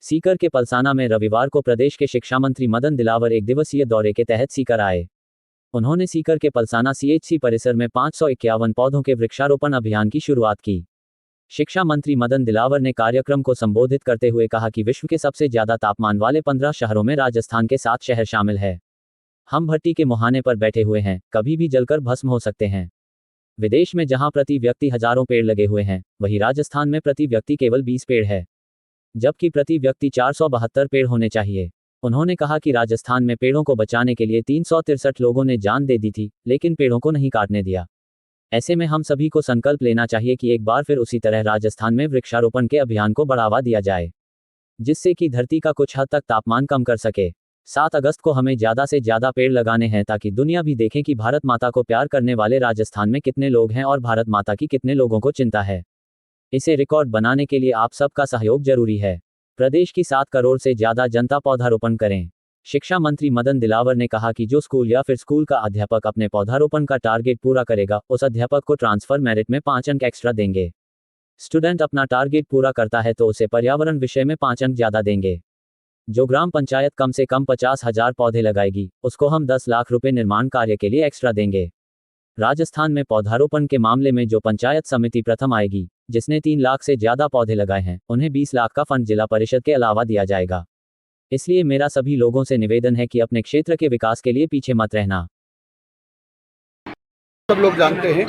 सीकर के पलसाना में रविवार को प्रदेश के शिक्षा मंत्री मदन दिलावर एक दिवसीय दौरे के तहत सीकर आए। उन्होंने सीकर के पलसाना सीएचसी परिसर में 551 पौधों के वृक्षारोपण अभियान की शुरुआत की। शिक्षा मंत्री मदन दिलावर ने कार्यक्रम को संबोधित करते हुए कहा कि विश्व के सबसे ज्यादा तापमान वाले 15 शहरों में राजस्थान के 7 शहर शामिल है। हम भट्टी के मुहाने पर बैठे हुए हैं, कभी भी जलकर भस्म हो सकते हैं। विदेश में जहां प्रति व्यक्ति हजारों पेड़ लगे हुए हैं, वहीं राजस्थान में प्रति व्यक्ति केवल 20 पेड़ है, जबकि प्रति व्यक्ति 472 पेड़ होने चाहिए। उन्होंने कहा कि राजस्थान में पेड़ों को बचाने के लिए 363 लोगों ने जान दे दी थी, लेकिन पेड़ों को नहीं काटने दिया। ऐसे में हम सभी को संकल्प लेना चाहिए कि एक बार फिर उसी तरह राजस्थान में वृक्षारोपण के अभियान को बढ़ावा दिया जाए, जिससे कि धरती का कुछ हद तक तापमान कम कर सके। 7 अगस्त को हमें ज़्यादा से ज़्यादा पेड़ लगाने हैं ताकि दुनिया भी देखे कि भारत माता को प्यार करने वाले राजस्थान में कितने लोग हैं और भारत माता की कितने लोगों को चिंता है। इसे रिकॉर्ड बनाने के लिए आप सबका सहयोग जरूरी है। प्रदेश की 7 करोड़ से ज़्यादा जनता पौधारोपण करें। शिक्षा मंत्री मदन दिलावर ने कहा कि जो स्कूल या फिर स्कूल का अध्यापक अपने पौधारोपण का टारगेट पूरा करेगा, उस अध्यापक को ट्रांसफर मेरिट में 5 अंक एक्स्ट्रा देंगे। स्टूडेंट अपना टारगेट पूरा करता है तो उसे पर्यावरण विषय में 5 अंक ज़्यादा देंगे। जो ग्राम पंचायत कम से कम 50,000 पौधे लगाएगी, उसको हम 10 लाख रुपए निर्माण कार्य के लिए एक्स्ट्रा देंगे। राजस्थान में पौधारोपण के मामले में जो पंचायत समिति प्रथम आएगी, जिसने 3 लाख से ज़्यादा पौधे लगाए हैं, उन्हें 20 लाख का फंड जिला परिषद के अलावा दिया जाएगा। इसलिए मेरा सभी लोगों से निवेदन है कि अपने क्षेत्र के विकास के लिए पीछे मत रहना। सब लोग जानते हैं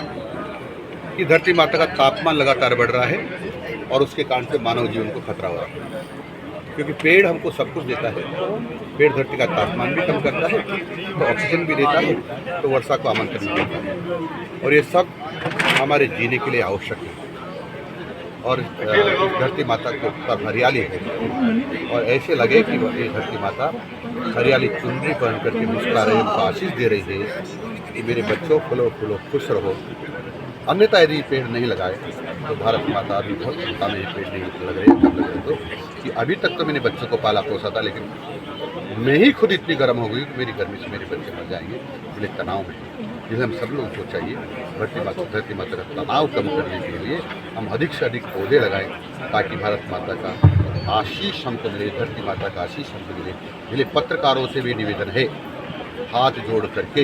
कि धरती माता का तापमान लगातार बढ़ रहा है और उसके कारण से मानव जीवन को खतरा हो रहा है, क्योंकि पेड़ हमको सब कुछ देता है। पेड़ धरती का तापमान भी कम करता है, तो ऑक्सीजन भी देता है, तो वर्षा को आमंत्रण भी देता है, और ये सब हमारे जीने के लिए आवश्यक है। और धरती माता के ऊपर हरियाली है और ऐसे लगे कि ये धरती माता हरियाली चुनरी पहन करके मुस्कुरा रही है, हमको आशीष दे रही है कि मेरे बच्चों फूलो फूलो खुश रहो। अन्यथा यदि पेड़ नहीं लगाए तो भारत माता अभी बहुत चिंता में पेड़ नहीं लग रहे हैं। कब लग रहे तो कि अभी तक तो मैंने बच्चों को पाला पोसा था, लेकिन मैं ही खुद इतनी गर्म हो गई कि मेरी गर्मी से मेरे बच्चे मर जाएंगे, इसलिए तनाव में। इसलिए हम सब लोगों को चाहिए धरती माता का तनाव कम करने के लिए हम अधिक से अधिक पौधे लगाएं, ताकि भारत माता का आशीष हमको मिले, धरती माता का आशीष हमको मिले। इसलिए पत्रकारों से भी निवेदन है, हाथ जोड़ करके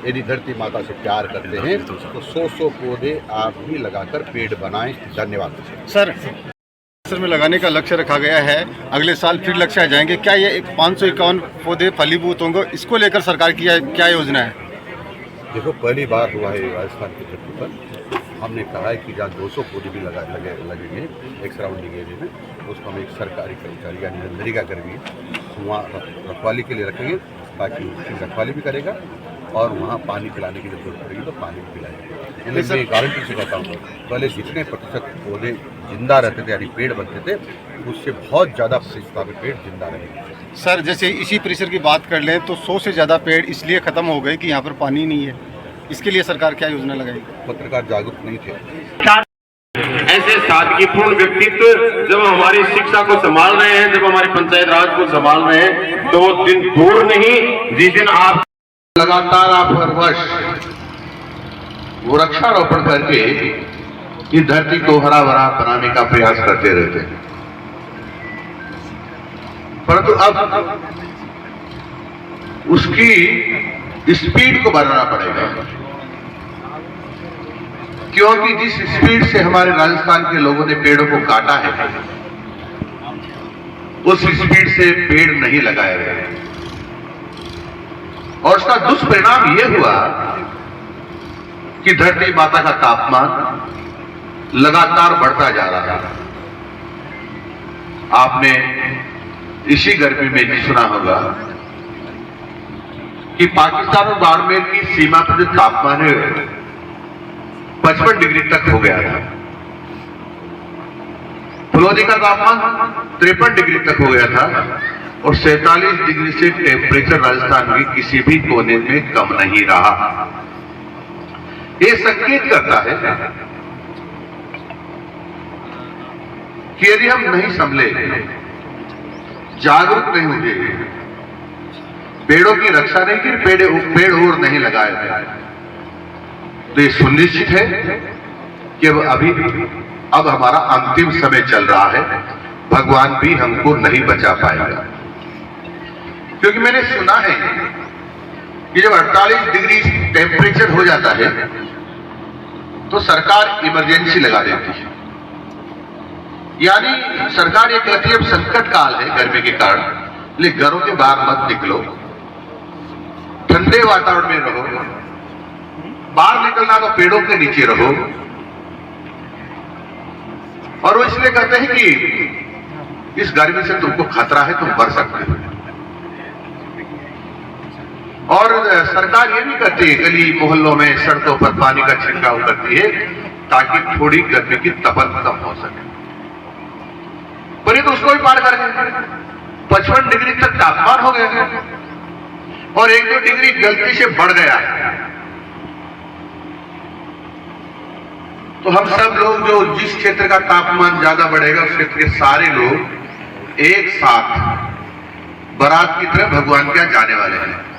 यदि धरती माता से प्यार करते हैं तो 100 पौधे आप भी लगाकर पेड़ बनाएं। धन्यवाद सर। में लगाने का लक्ष्य रखा गया है, अगले साल फिर लक्ष्य आ जाएंगे। क्या ये 551 पौधे फलीभूत होंगे, इसको लेकर सरकार की क्या योजना है? देखो, पहली बार हुआ है राजस्थान की धरती पर। हमने कहा है कि जहाँ 200 पौधे भी लगेंगे एक सराउंडिंग एरिया में, उसको हम एक सरकारी कर्मचारी यानी मनरेगा कर्मी वहाँ रखवाली के लिए रखेंगे, ताकि उसकी रखवाली भी करेगा और वहाँ पानी पिलाने की जरूरत पड़ेगी तो पानी भी पिलाएगा। मैं गारंटी से कहता हूँ, पहले जितने प्रतिशत पौधे जिंदा रहते थे यानी पेड़ बनते थे, उससे बहुत ज़्यादा प्रतिशत में पेड़ जिंदा रहेंगे। सर, जैसे इसी परिसर की बात कर लें तो 100 से ज़्यादा पेड़ इसलिए ख़त्म हो गए कि यहाँ पर पानी नहीं है। इसके लिए सरकार क्या योजना लगाएगी? पत्रकार जागरूक नहीं थे। ऐसे सादगीपूर्ण व्यक्तित्व जब हमारी शिक्षा को संभाल रहे हैं, जब हमारी पंचायत राज को संभाल रहे हैं, तो वो दिन दूर नहीं जिस दिन आप लगातार आप हर वर्ष वृक्षारोपण करके इस धरती को हरा भरा बनाने का प्रयास करते रहते हैं। परंतु अब उसकी स्पीड को बढ़ाना पड़ेगा, क्योंकि जिस स्पीड से हमारे राजस्थान के लोगों ने पेड़ों को काटा है, उस स्पीड से पेड़ नहीं लगाए गए, और उसका दुष्परिणाम यह हुआ कि धरती माता का तापमान लगातार बढ़ता जा रहा है। आपने इसी गर्मी में भी सुना होगा कि पाकिस्तान और बाड़मेर की सीमा पर जो तापमान है 55 डिग्री तक हो गया था। फुलौदी का तापमान 53 डिग्री तक हो गया था और 47 डिग्री से टेम्परेचर राजस्थान के किसी भी कोने में कम नहीं रहा। यह संकेत करता है कि यदि हम नहीं संभले, जागरूक नहीं होंगे, पेड़ों की रक्षा नहीं की, पेड़ और नहीं लगाए गए, तो ये सुनिश्चित है कि अब हमारा अंतिम समय चल रहा है भगवान भी हमको नहीं बचा पाएगा। क्योंकि मैंने सुना है कि जब 48 डिग्री टेम्परेचर हो जाता है तो सरकार इमरजेंसी लगा देती है। यानी सरकार ये कहती है अब संकट काल है गर्मी के कारण, लेकिन घरों के बाहर मत निकलो, ठंडे वातावरण में रहो, बाहर निकलना तो पेड़ों के नीचे रहो। और वो इसलिए कहते हैं कि इस गर्मी से तुमको खतरा है, तुम मर सकते हो। और सरकार ये भी करती है, गली मोहल्लों में सड़कों पर पानी का छिड़काव करती है ताकि थोड़ी गर्मी की तपन कम हो सके। पर ये तो उसको भी पार कर गए, 55 डिग्री तक तापमान हो गया और 1-2 डिग्री गलती से बढ़ गया। तो हम सब लोग जो जिस क्षेत्र का तापमान ज्यादा बढ़ेगा उस क्षेत्र के सारे लोग एक साथ बारात की तरह भगवान के यहाँ जाने वाले हैं।